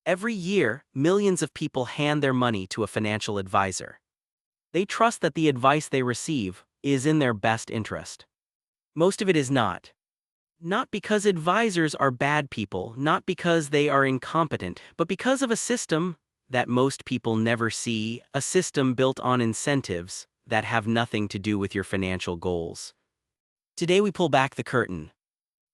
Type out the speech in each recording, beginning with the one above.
Every year, millions of people hand their money to a financial advisor. They trust that the advice they receive is in their best interest. Most of it is not. Not because advisors are bad people, not because they are incompetent, but because of a system that most people never see, a system built on incentives that have nothing to do with your financial goals. Today we pull back the curtain.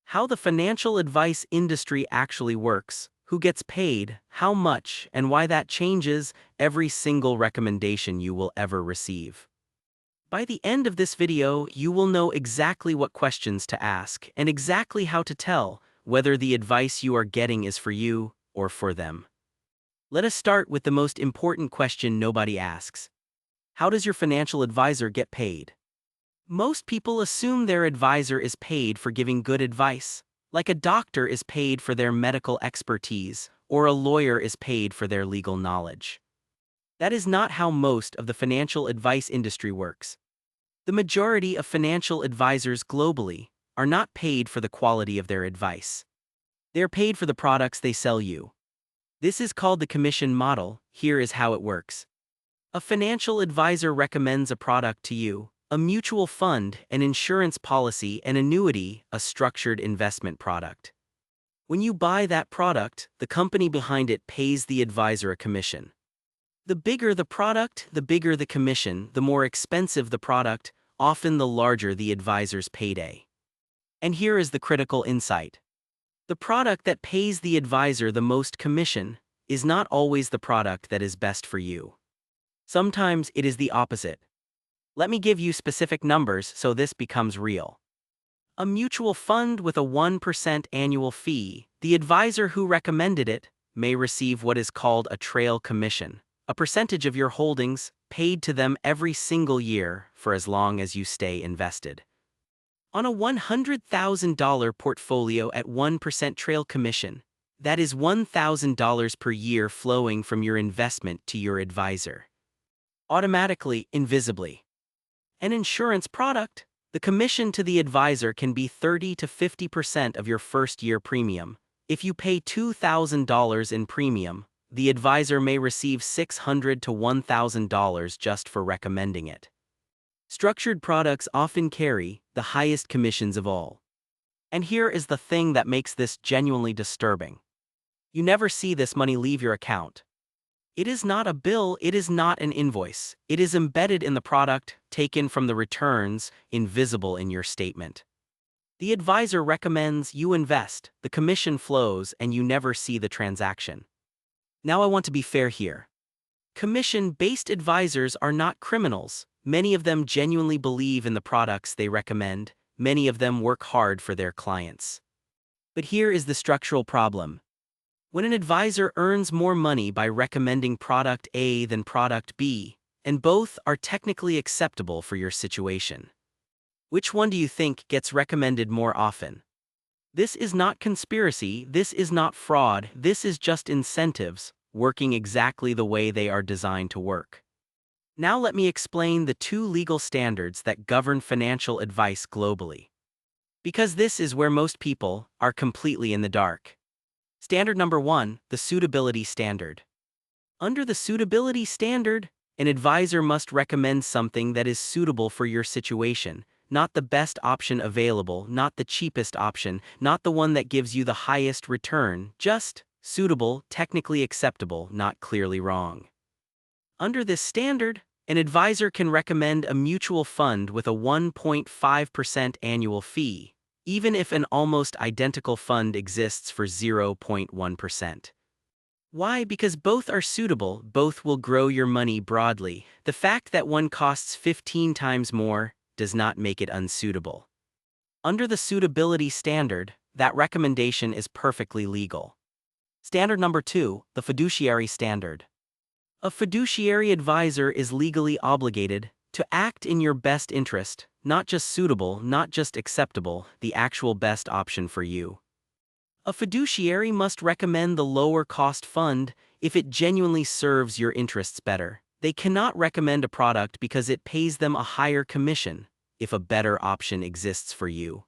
How the financial advice industry actually works, who gets paid, how much, and why that changes every single recommendation you will ever receive. By the end of this video, you will know exactly what questions to ask and exactly how to tell whether the advice you are getting is for you or for them. Let us start with the most important question nobody asks. How does your financial advisor get paid? Most people assume their advisor is paid for giving good advice, like a doctor is paid for their medical expertise or a lawyer is paid for their legal knowledge. That is not how most of the financial advice industry works. The majority of financial advisors globally are not paid for the quality of their advice. They are paid for the products they sell you. This is called the commission model. Here is how it works. A financial advisor recommends a product to you: a mutual fund, an insurance policy, an annuity, a structured investment product. When you buy that product, the company behind it pays the advisor a commission. The bigger the product, the bigger the commission. The more expensive the product, often the larger the advisor's payday. And here is the critical insight. The product that pays the advisor the most commission is not always the product that is best for you. Sometimes it is the opposite. Let me give you specific numbers so this becomes real. A mutual fund with a 1% annual fee, the advisor who recommended it may receive what is called a trail commission, a percentage of your holdings paid to them every single year for as long as you stay invested. On a $100,000 portfolio at 1% trail commission, that is $1,000 per year flowing from your investment to your advisor. Automatically, invisibly. An insurance product, the commission to the advisor can be 30 to 50% of your first year premium. If you pay $2,000 in premium, the advisor may receive $600 to $1,000 just for recommending it. Structured products often carry the highest commissions of all. And here is the thing that makes this genuinely disturbing. You never see this money leave your account. It is not a bill, it is not an invoice. It is embedded in the product, taken from the returns, invisible in your statement. The advisor recommends you invest, the commission flows, and you never see the transaction. Now I want to be fair here. Commission-based advisors are not criminals. Many of them genuinely believe in the products they recommend. Many of them work hard for their clients. But here is the structural problem. When an advisor earns more money by recommending product A than product B, and both are technically acceptable for your situation, which one do you think gets recommended more often? This is not conspiracy, this is not fraud, this is just incentives, working exactly the way they are designed to work. Now let me explain the two legal standards that govern financial advice globally. Because this is where most people are completely in the dark. Standard number 1, the Suitability Standard. Under the Suitability Standard, an advisor must recommend something that is suitable for your situation, not the best option available, not the cheapest option, not the one that gives you the highest return, just suitable, technically acceptable, not clearly wrong. Under this standard, an advisor can recommend a mutual fund with a 1.5% annual fee, even if an almost identical fund exists for 0.1%. Why? Because both are suitable, both will grow your money broadly. The fact that one costs 15 times more does not make it unsuitable. Under the Suitability Standard, that recommendation is perfectly legal. Standard number 2, the Fiduciary Standard. A fiduciary advisor is legally obligated to act in your best interest, not just suitable, not just acceptable, the actual best option for you. A fiduciary must recommend the lower-cost fund if it genuinely serves your interests better. They cannot recommend a product because it pays them a higher commission if a better option exists for you.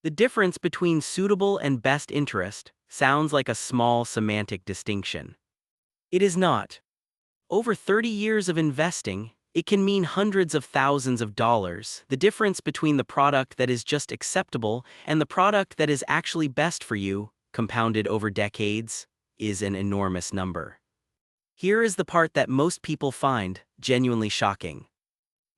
The difference between suitable and best interest Sounds like a small semantic distinction. It is not. Over 30 years of investing, it can mean hundreds of thousands of dollars. The difference between the product that is just acceptable and the product that is actually best for you, compounded over decades, is an enormous number. Here is the part that most people find genuinely shocking.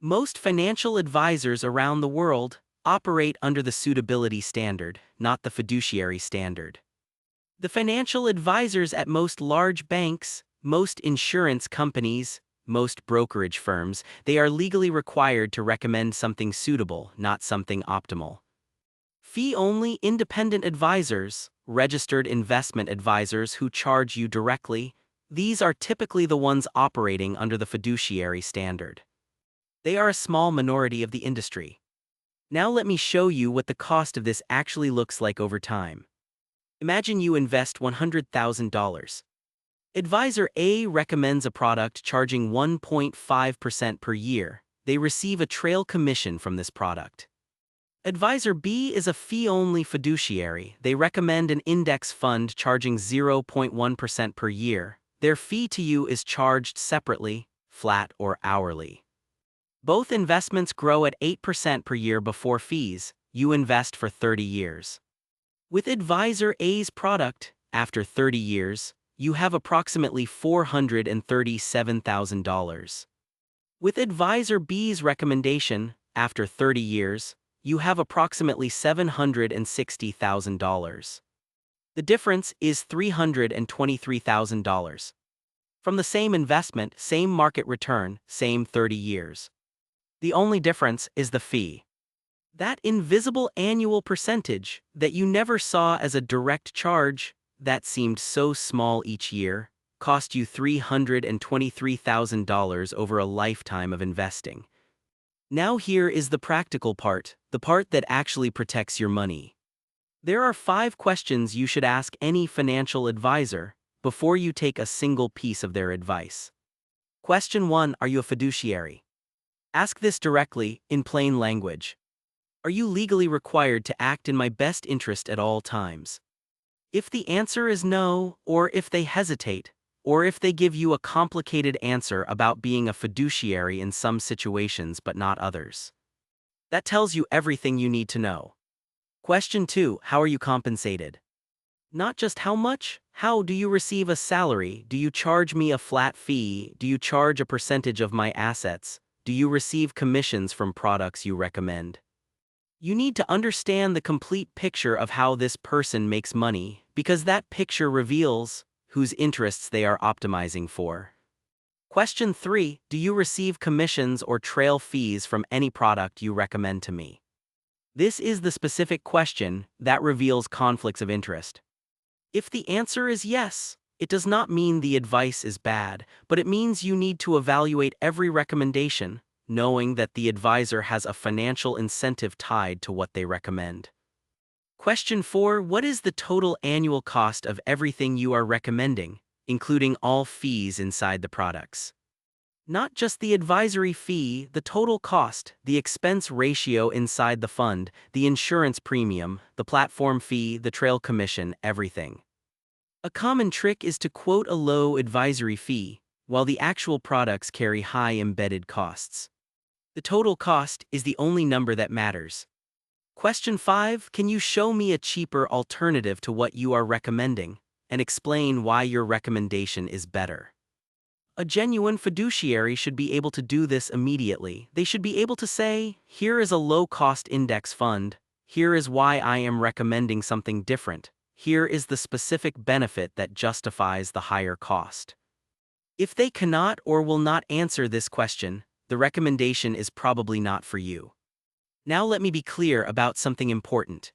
Most financial advisors around the world operate under the suitability standard, not the fiduciary standard. The financial advisors at most large banks, most insurance companies, most brokerage firms, they are legally required to recommend something suitable, not something optimal. Fee-only independent advisors, registered investment advisors who charge you directly, these are typically the ones operating under the fiduciary standard. They are a small minority of the industry. Now let me show you what the cost of this actually looks like over time. Imagine you invest $100,000. Advisor A recommends a product charging 1.5% per year. They receive a trail commission from this product. Advisor B is a fee-only fiduciary. They recommend an index fund charging 0.1% per year. Their fee to you is charged separately, flat or hourly. Both investments grow at 8% per year before fees. You invest for 30 years. With Advisor A's product, after 30 years, you have approximately $437,000. With Advisor B's recommendation, after 30 years, you have approximately $760,000. The difference is $323,000. From the same investment, same market return, same 30 years. The only difference is the fee. That invisible annual percentage that you never saw as a direct charge, that seemed so small each year, cost you $323,000 over a lifetime of investing. Now here is the practical part, the part that actually protects your money. There are 5 questions you should ask any financial advisor before you take a single piece of their advice. Question 1: Are you a fiduciary? Ask this directly, in plain language. Are you legally required to act in my best interest at all times? If the answer is no, or if they hesitate, or if they give you a complicated answer about being a fiduciary in some situations but not others, that tells you everything you need to know. Question 2: How are you compensated? Not just how much, how do you receive a salary? Do you charge me a flat fee? Do you charge a percentage of my assets? Do you receive commissions from products you recommend? You need to understand the complete picture of how this person makes money, because that picture reveals whose interests they are optimizing for. Question 3: Do you receive commissions or trail fees from any product you recommend to me? This is the specific question that reveals conflicts of interest. If the answer is yes, it does not mean the advice is bad, but it means you need to evaluate every recommendation, knowing that the advisor has a financial incentive tied to what they recommend. Question 4: What is the total annual cost of everything you are recommending, including all fees inside the products? Not just the advisory fee, the total cost, the expense ratio inside the fund, the insurance premium, the platform fee, the trail commission, everything. A common trick is to quote a low advisory fee, while the actual products carry high embedded costs. The total cost is the only number that matters. Question 5: Can you show me a cheaper alternative to what you are recommending, and explain why your recommendation is better? A genuine fiduciary should be able to do this immediately. They should be able to say, here is a low-cost index fund, here is why I am recommending something different, here is the specific benefit that justifies the higher cost. If they cannot or will not answer this question, the recommendation is probably not for you. Now let me be clear about something important.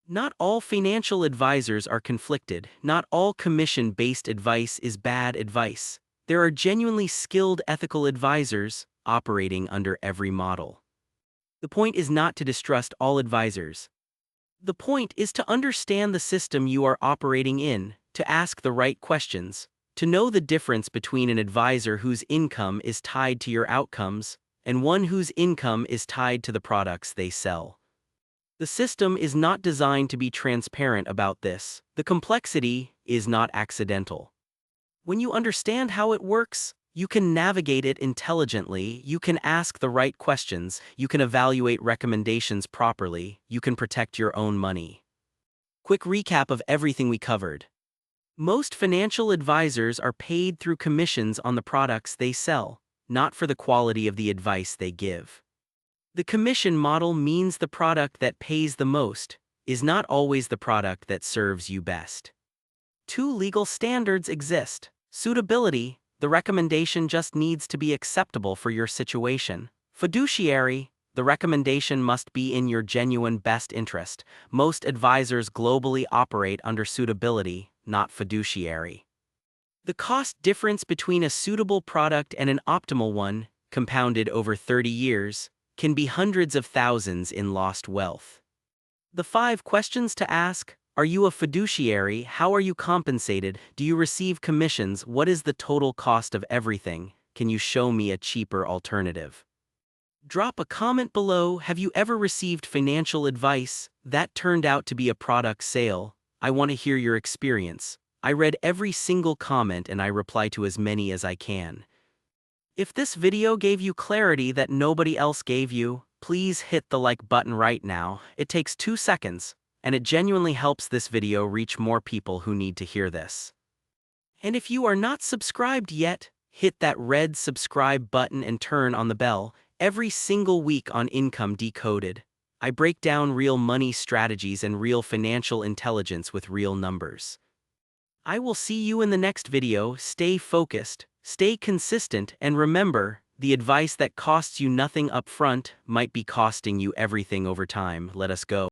Not all financial advisors are conflicted. Not all commission-based advice is bad advice. There are genuinely skilled ethical advisors operating under every model. The point is not to distrust all advisors. The point is to understand the system you are operating in, to ask the right questions, to know the difference between an advisor whose income is tied to your outcomes and one whose income is tied to the products they sell. The system is not designed to be transparent about this. The complexity is not accidental. When you understand how it works, you can navigate it intelligently, you can ask the right questions, you can evaluate recommendations properly, you can protect your own money. Quick recap of everything we covered. Most financial advisors are paid through commissions on the products they sell, not for the quality of the advice they give. The commission model means the product that pays the most is not always the product that serves you best. Two legal standards exist. Suitability, the recommendation just needs to be acceptable for your situation. Fiduciary, the recommendation must be in your genuine best interest. Most advisors globally operate under suitability, not fiduciary. The cost difference between a suitable product and an optimal one, compounded over 30 years, can be hundreds of thousands in lost wealth. The 5 questions to ask: are you a fiduciary? How are you compensated? Do you receive commissions? What is the total cost of everything? Can you show me a cheaper alternative? Drop a comment below. Have you ever received financial advice that turned out to be a product sale? I want to hear your experience. I read every single comment and I reply to as many as I can. If this video gave you clarity that nobody else gave you, please hit the like button right now. It takes 2 seconds, and it genuinely helps this video reach more people who need to hear this. And if you are not subscribed yet, hit that red subscribe button and turn on the bell. Every single week on Income Decoded, I break down real money strategies and real financial intelligence with real numbers. I will see you in the next video. Stay focused, stay consistent, and remember, the advice that costs you nothing up front might be costing you everything over time. Let us go.